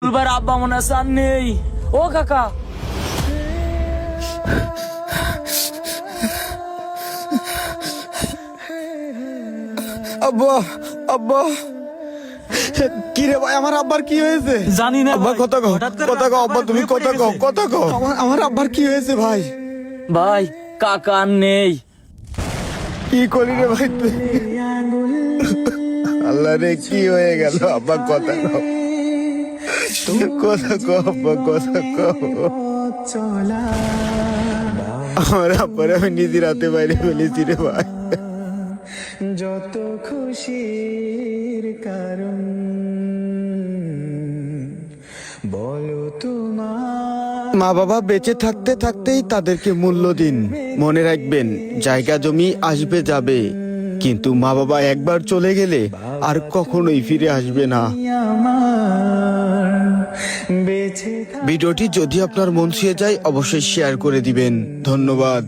এবার আব্বা মনে আছে আর নেই। ও কাকা, আব্বা আব্বা কি রে ভাই, আমার আব্বার কি হয়েছে? জানি না আব্বা ভাই, কথা কও, হঠাৎ করে কথা কও আব্বা, রাস্তায় তুমি ঘুরে কথা পড়ে কও, গেছে। কথা কও। আমার আব্বার কি হয়েছে ভাই? ভাই কাকা আর নেই। কি করলি রে ভাই তুই? আল্লাহ রে, কি হয়ে গেল? আব্বা কথা কও, কথা কও আব্বা, কথা কও। আমার আব্বারে আমি নিজের হাতে বাইরে ফেলেছি রে ভাই। যত খুশির কারণ বলো তোমার। মা বাবা বেঁচে থাকতে থাকতেই তাদেরকে মূল্য দিন। মনে রাখবেন, জায়গা জমি আসবে যাবে, কিন্তু মা বাবা একবার চলে গেলে আর কখনোই ফিরে আসবে না। আমার বেঁচে ভিডিওটি যদি আপনার মন ছুঁয়ে যায় অবশ্যই শেয়ার করে দিবেন। ধন্যবাদ।